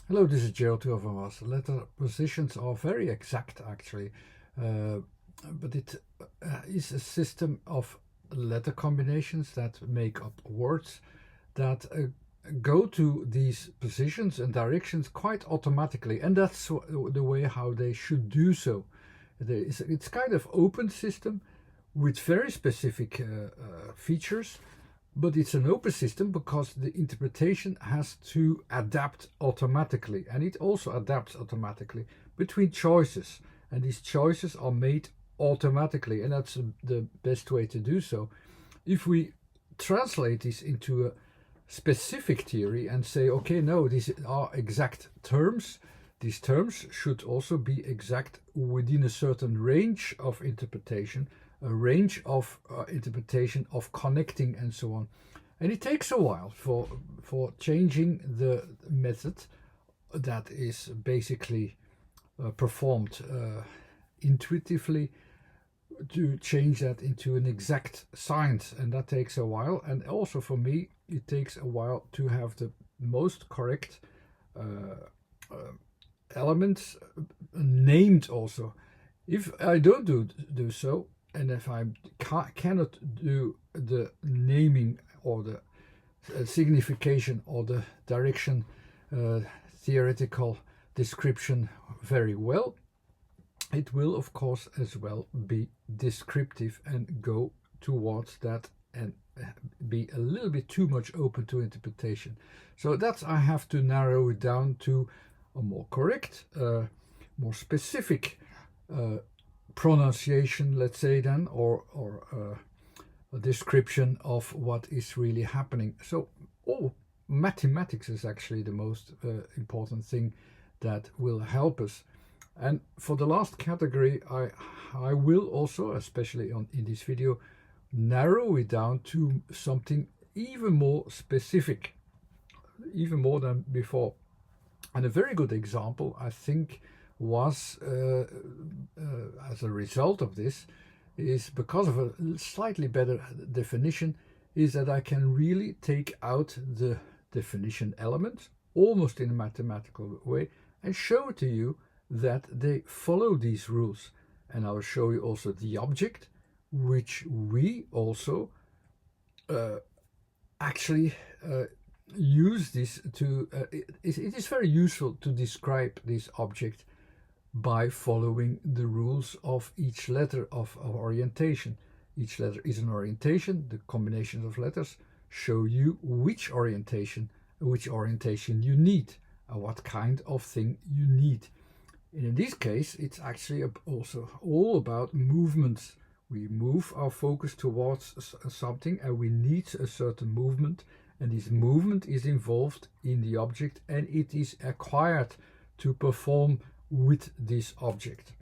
Hello, this is Gerald of us. Letter positions are very exact actually, uh, but it is a system of letter combinations that make up words that go to these positions and directions quite automatically, and that's the way how they should do so. It's kind of open system with very specific features, but it's an open system because the interpretation has to adapt automatically, and it also adapts automatically between choices, and these choices are made automatically, and that's the best way to do so. If we translate this into a specific theory and say, okay, no, these are exact terms, these terms should also be exact within a certain range of interpretation, a range of interpretation of connecting and so on. And it takes a while for changing the method that is basically performed intuitively to change that into an exact science, and that takes a while. And also for me, it takes a while to have the most correct uh, uh, elements named also. If I don't do so, and if I cannot do the naming or the signification or the direction uh, theoretical description very well, it will of course as well be descriptive and go towards that and be a little bit too much open to interpretation. So that's, I have to narrow it down to a more correct, more specific pronunciation, let's say then, or a description of what is really happening. So, mathematics is actually the most important thing that will help us. And for the last category, I will also, especially in this video, narrow it down to something even more specific, even more than before. And a very good example, I think, was as a result of this, is because of a slightly better definition, is that I can really take out the definition element almost in a mathematical way and show it to you that they follow these rules. And I'll show you also the object, which we also actually use this to, it is very useful to describe this object by following the rules of each letter of orientation. Each letter is an orientation. The combinations of letters show you which orientation you need and what kind of thing you need. And in this case, it's actually also all about movements. We move our focus towards something and we need a certain movement, and this movement is involved in the object and it is acquired to perform with this object.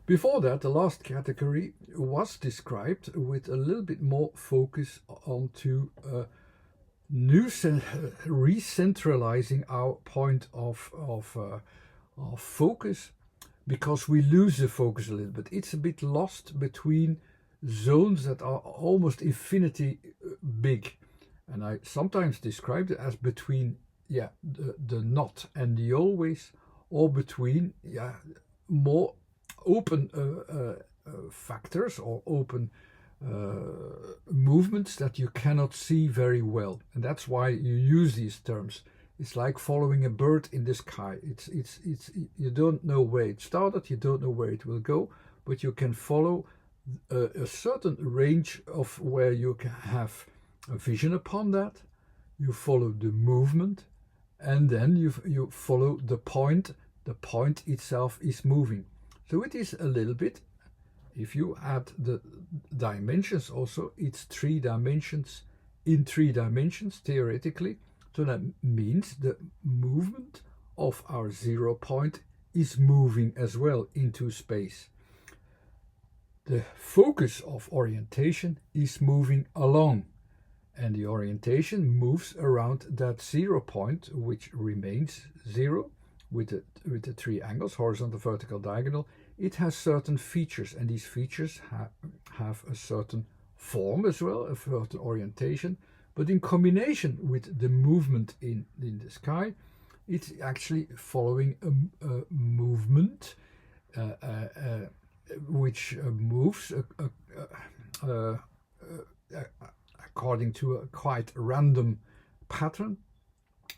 Before that, the last category was described with a little bit more focus onto recentralizing our point of focus, because we lose the focus a little bit. It's a bit lost between zones that are almost infinity big. And I sometimes describe it as between the not and the always, or between more open factors or open movements that you cannot see very well. And that's why you use these terms. It's like following a bird in the sky. It's you don't know where it started, you don't know where it will go, but you can follow a certain range of where you can have a vision upon that. You follow the movement, and then you follow the point. The point itself is moving. So it is a little bit, if you add the dimensions also, it's 3 dimensions in 3 dimensions theoretically. So that means the movement of our 0 point is moving as well into space. The focus of orientation is moving along, and the orientation moves around that 0 point, which remains 0 with the 3 angles, horizontal, vertical, diagonal. It has certain features, and these features have a certain form as well, a certain orientation. But in combination with the movement in the sky, It's actually following a movement which moves uh, according to a quite random pattern,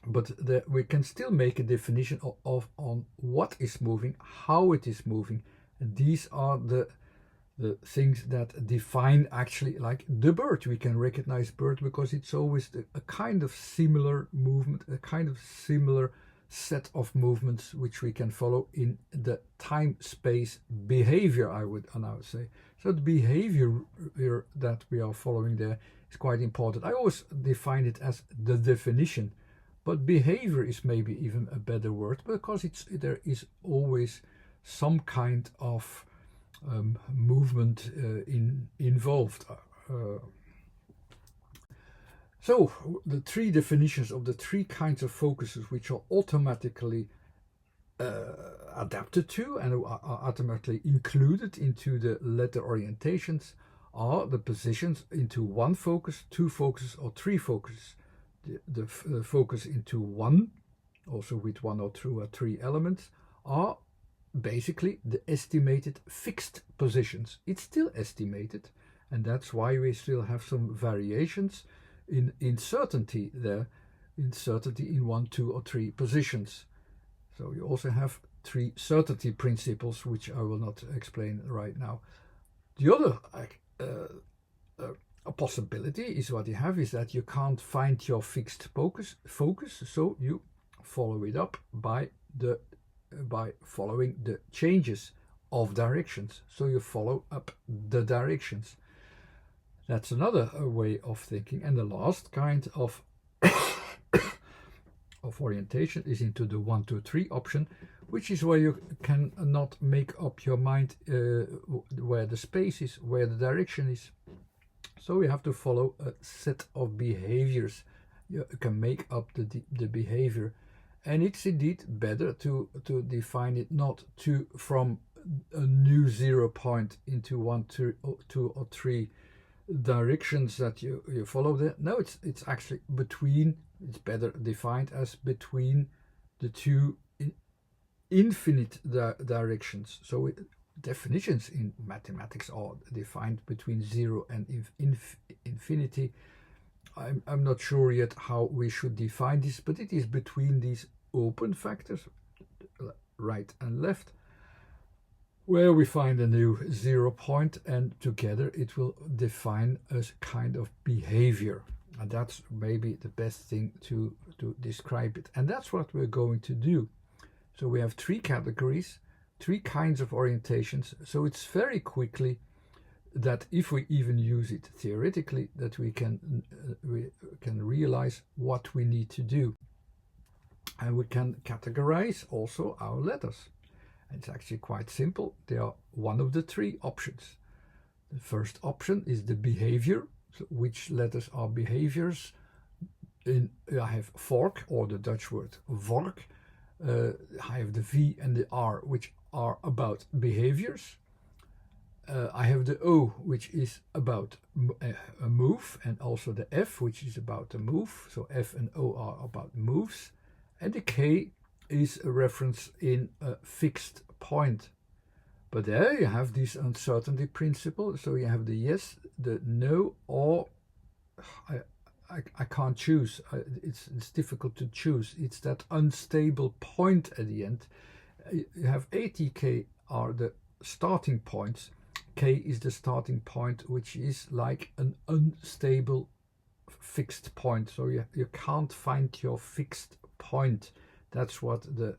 but we can still make a definition on what is moving, how it is moving, and these are the things that define actually, like the bird. We can recognize bird because it's always a kind of similar movement, a kind of similar set of movements which we can follow in the time-space behavior, I would now say. So the behavior that we are following there is quite important. I always define it as the definition, but behavior is maybe even a better word, because there is always some kind of movement involved. So the three definitions of the three kinds of focuses which are automatically adapted to and are automatically included into the letter orientations are the positions into one focus, two focuses, or three focuses. The focus into one, also with one or two or three elements, are basically the estimated fixed positions. It's still estimated, and that's why we still have some variations in certainty there, in certainty in 1, 2, or 3 positions. So you also have 3 certainty principles, which I will not explain right now. The other a possibility is what you have is that you can't find your fixed focus, so you follow it up by following the changes of directions. So you follow up the directions. That's another way of thinking. And the last kind of orientation is into the 1, 2, 3 option, which is where you cannot make up your mind where the space is, where the direction is. So you have to follow a set of behaviors. You can make up the behavior. And it's indeed better to define it not from a new 0 point into 1, 2, or 3 directions that you follow there. No, it's actually between. It's better defined as between the two infinite directions. So definitions in mathematics are defined between 0 and infinity. I'm not sure yet how we should define this, but it is between these open factors, right and left, where we find a new 0 point, and together it will define a kind of behavior. And that's maybe the best thing to describe it. And that's what we're going to do. So we have 3 categories, 3 kinds of orientations. So it's very quickly that if we even use it theoretically, that we can realize what we need to do. And we can categorize also our letters. It's actually quite simple. They are one of the 3 options. The first option is the behavior. So which letters are behaviors? I have VORK, or the Dutch word VORK. I have the V and the R, which are about behaviors. I have the O, which is about a move, and also the F, which is about a move. So F and O are about moves. And the K is a reference in a fixed point. But there you have this uncertainty principle. So you have the yes, the no, or I can't choose. It's difficult to choose. It's that unstable point at the end. You have A, T, K are the starting points. K is the starting point, which is like an unstable fixed point. So you can't find your fixed point. That's what the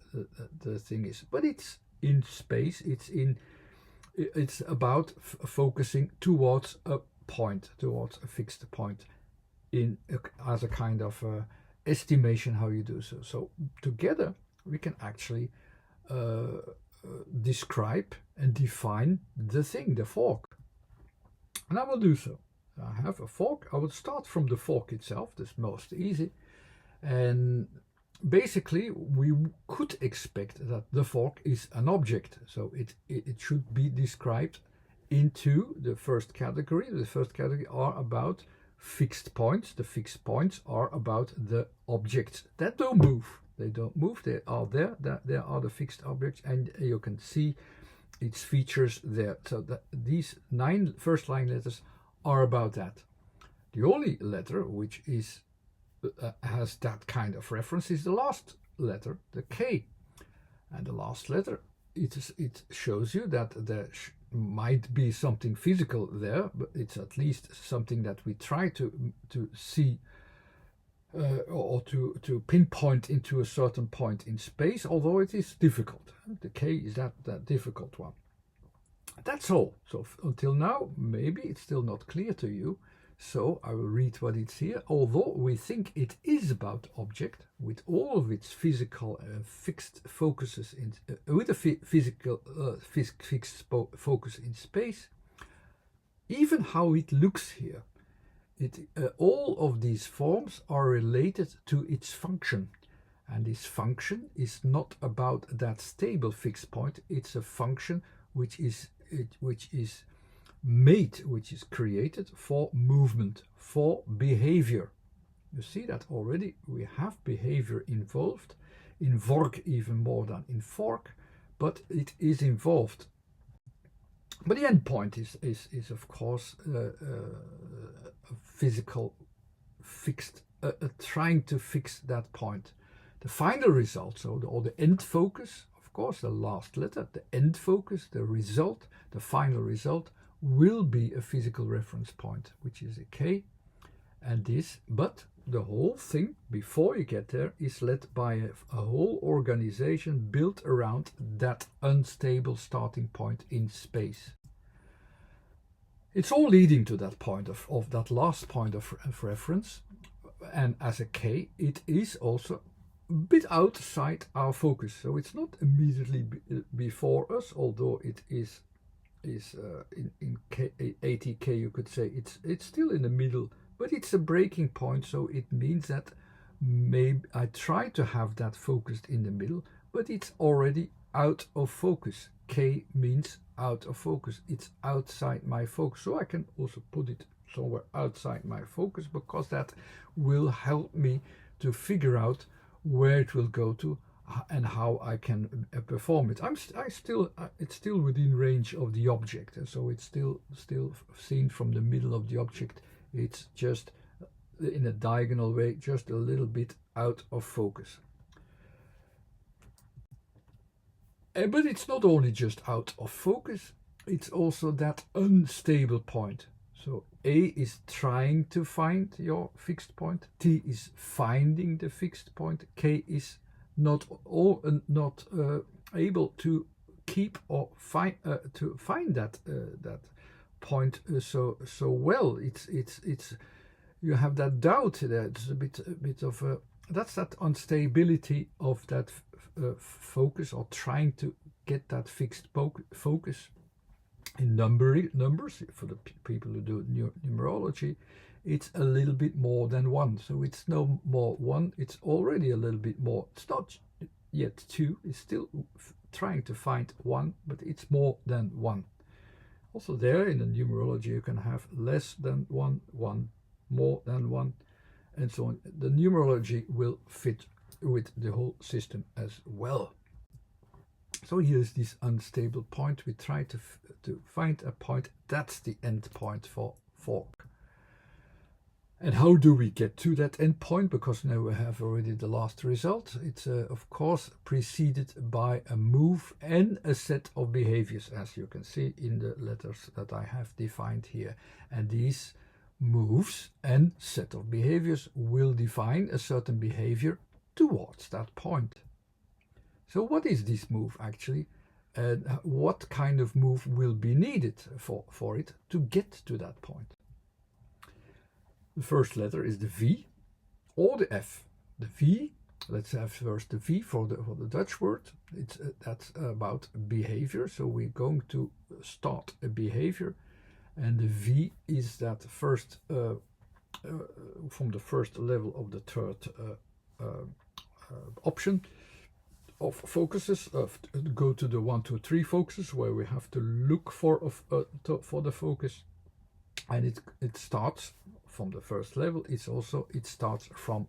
thing is. But it's in space. It's about focusing towards a point, towards a fixed point, as a kind of estimation how you do so. So together we can actually describe and define the thing, the VORK. And I will do so. I have a VORK. I will start from the VORK itself. That's most easy. And basically we could expect that the VORK is an object. So it should be described into the first category. The first category are about fixed points. The fixed points are about the objects that don't move. They don't move. They are there. They are the fixed objects, and you can see its features there. So these 9 first line letters are about that. The only letter which is has that kind of reference is the last letter, the K. And the last letter, it shows you that there might be something physical there, but it's at least something that we try to see or to pinpoint into a certain point in space, although it is difficult. The K is that difficult one. That's all. So until now, maybe it's still not clear to you. So I will read what it's here. Although we think it is about object with all of its physical fixed focuses with a physical fixed focus in space, even how it looks here, all of these forms are related to its function. And this function is not about that stable fixed point. It's a function which is created for movement, for behavior. You see that already we have behavior involved, in VORK even more than in VORK, but it is involved. But the endpoint is of course a physical fixed, trying to fix that point. The final result, or the end focus, of course, the last letter, the end focus, the result, the final result, will be a physical reference point, which is a K, and this, but the whole thing before you get there is led by a whole organization built around that unstable starting point in space. It's all leading to that point of that last point of reference, and as a K, it is also a bit outside our focus, so it's not immediately before us, although it is in 80K, you could say it's still in the middle, but it's a breaking point, so it means that maybe I try to have that focused in the middle, but it's already out of focus. K means out of focus. It's outside my focus, so I can also put it somewhere outside my focus, because that will help me to figure out where it will go to and how I can perform it. It's still within range of the object, and so it's still seen from the middle of the object. It's just in a diagonal way, just a little bit out of focus. But it's not only just out of focus, it's also that unstable point. So A is trying to find your fixed point, T is finding the fixed point, K is not able to keep or find that point so well. It's you have that doubt there. It's a bit of a, that's that instability of that focus, or trying to get that fixed focus. In numbers, for the people who do numerology, it's a little bit more than 1. So it's no more 1, it's already a little bit more. It's not yet 2, it's still trying to find 1, but it's more than 1. Also there in the numerology you can have less than 1, 1, more than 1, and so on. The numerology will fit with the whole system as well. So here's this unstable point. We try to find a point. That's the end point for VORK. And how do we get to that end point? Because now we have already the last result. It's of course preceded by a move and a set of behaviors, as you can see in the letters that I have defined here. And these moves and set of behaviors will define a certain behavior towards that point. So what is this move actually? And what kind of move will be needed for it to get to that point? The first letter is the V or the F. The V, let's have first the V for the Dutch word. That's about behavior. So we're going to start a behavior, and the V is that first from the first level of the third option of focuses. Go to the 1, 2, 3 focuses, where we have to look for the focus, and it starts from the first level. It starts from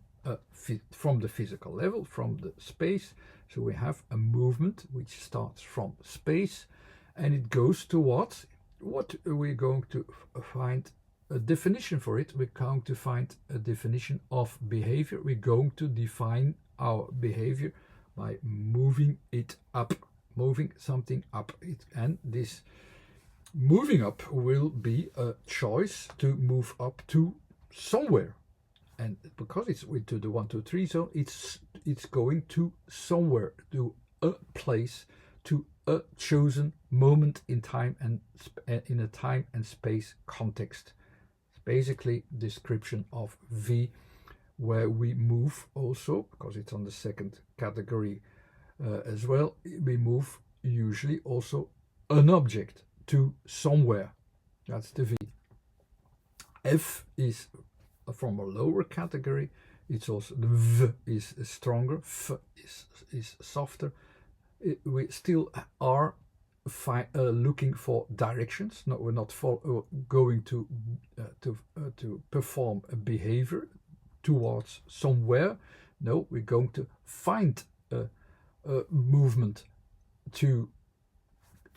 from the physical level, from the space. So we have a movement which starts from space, and it goes towards what we're going to find a definition for it. We're going to find a definition of behavior. We're going to define our behavior by moving it up, moving something up. And this moving up will be a choice to move up to somewhere. And because it's into the 1, 2, 3 zone, it's going to somewhere, to a place, to a chosen moment in time and in a time and space context. It's basically description of V, where we move also, because it's on the second category as well, we move usually also an object to somewhere. That's the V. F is from a lower category. It's also the V is stronger, F is softer. We still are looking for directions. No, we're not going to perform a behavior towards somewhere. No, we're going to find a movement to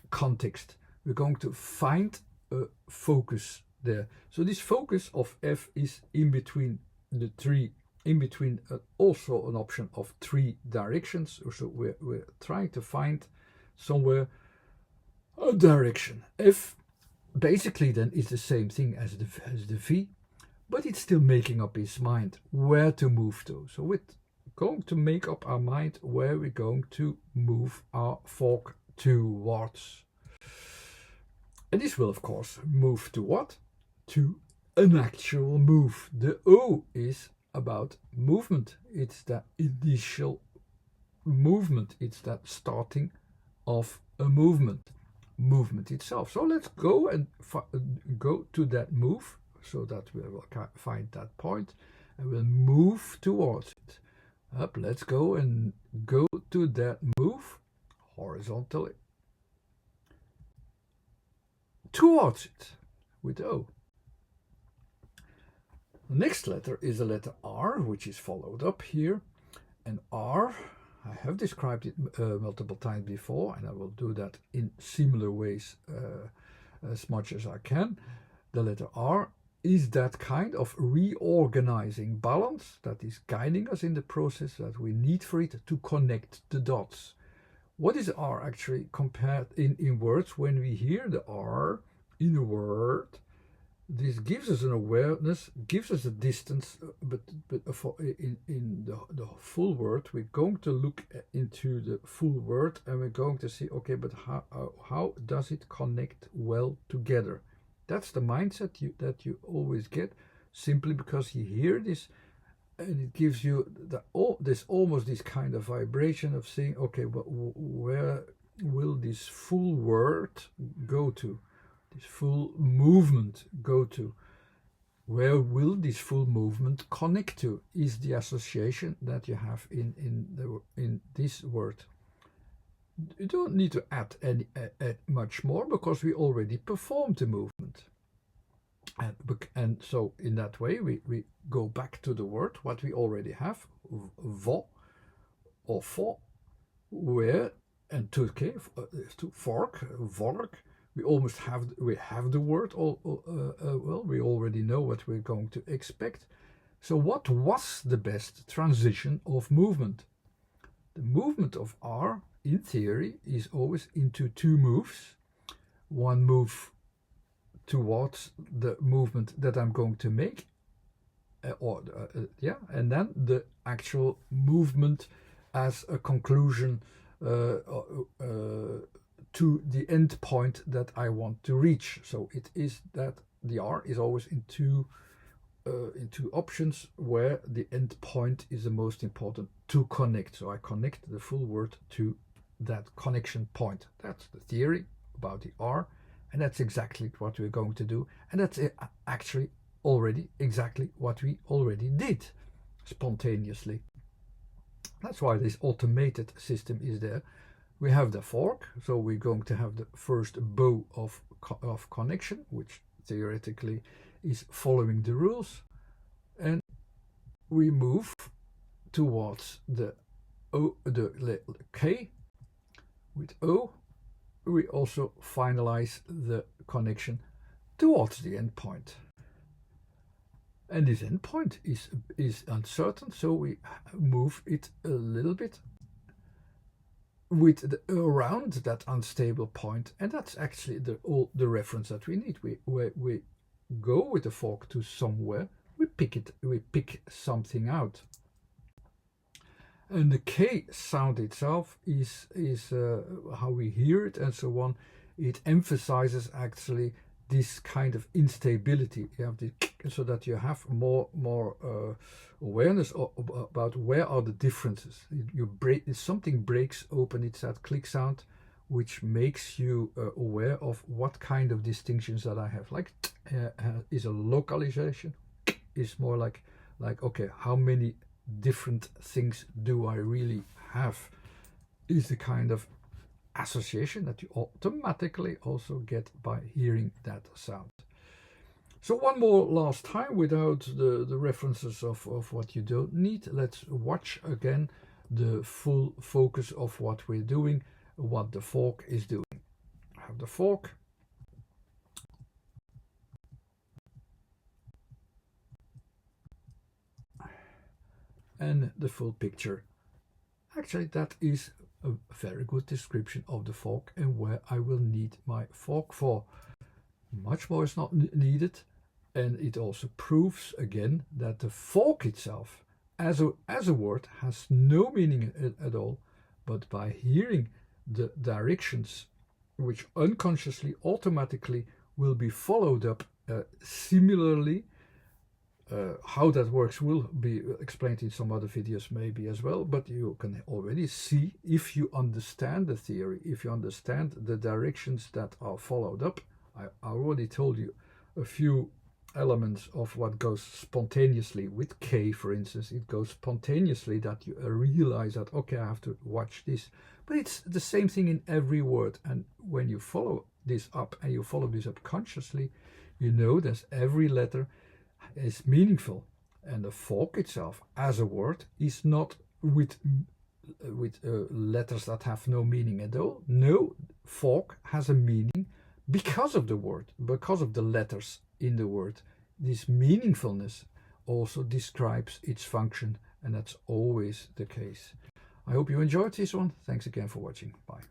context. We're going to find a focus there. So this focus of F is in between the three, in between also an option of 3 directions. So we're trying to find somewhere a direction. F basically then is the same thing as the V, but it's still making up his mind where to move to. So we're going to make up our mind where we're going to move our VORK towards. And this will of course move to what? To an actual move. The O is about movement. It's that initial movement. It's that starting of a movement itself. So let's go and go to that move, so that we will find that point and we'll move towards it. Up, let's go and go to that move horizontally towards it with O. The next letter is the letter R, which is followed up here. And R, I have described it multiple times before, and I will do that in similar ways as much as I can. The letter R is that kind of reorganizing balance that is guiding us in the process that we need for it to connect the dots. What is R actually compared in words? When we hear the R in a word, this gives us an awareness, gives us a distance, but in the full word, we're going to look into the full word and we're going to see, okay, but how does it connect well together? That's the mindset that you always get, simply because you hear this and it gives you this almost this kind of vibration of saying, okay, but where will this full word go to? This full movement go to? Where will this full movement connect to? Is the association that you have in this word. You don't need to add much more, because we already performed the movement. And so in that way we go back to the word what we already have, vo or for, where, and to VORK. We have the word. Well, we already know what we're going to expect. So what was the best transition of movement? The movement of R, in theory, is always into 2 moves. One move towards the movement that I'm going to make, and then the actual movement as a conclusion to the end point that I want to reach. So it is that the R is always in two options, where the end point is the most important to connect. So I connect the full word to that connection point. That's the theory about the R, and that's exactly what we're going to do. And that's actually already exactly what we already did spontaneously. That's why this automated system is there. We have the VORK, so we're going to have the first bow of connection, which theoretically is following the rules, and we move towards the K with O, we also finalize the connection towards the endpoint. And this endpoint is uncertain, so we move it a little bit around that unstable point, and that's actually the reference that we need. We go with the fork to somewhere, we pick something out. And the K sound itself is how we hear it and so on. It emphasizes actually this kind of instability. You have the, so that you have more awareness about where are the differences. Something breaks open. It's that click sound, which makes you aware of what kind of distinctions that I have. Like is a localization. Is more like okay, how many different things do I really have? Is the kind of association that you automatically also get by hearing that sound. So one more last time without the references of what you don't need. Let's watch again the full focus of what we're doing, what the fork is doing. I have the fork. And the full picture. Actually, that is a very good description of the fork and where I will need my fork for. Much more is not needed, and it also proves again that the fork itself as a word has no meaning at all, but by hearing the directions which unconsciously automatically will be followed up similarly. How that works will be explained in some other videos maybe as well, but you can already see, if you understand the theory, if you understand the directions that are followed up. I already told you a few elements of what goes spontaneously with K, for instance. It goes spontaneously that you realize that, okay, I have to watch this, but it's the same thing in every word. And when you follow this up and you follow this up consciously, you know that every letter is meaningful, and the fork itself as a word is not with letters that have no meaning at all. No, fork has a meaning because of the word, because of the letters in the word. This meaningfulness also describes its function, and that's always the case. I hope you enjoyed this one. Thanks again for watching. Bye.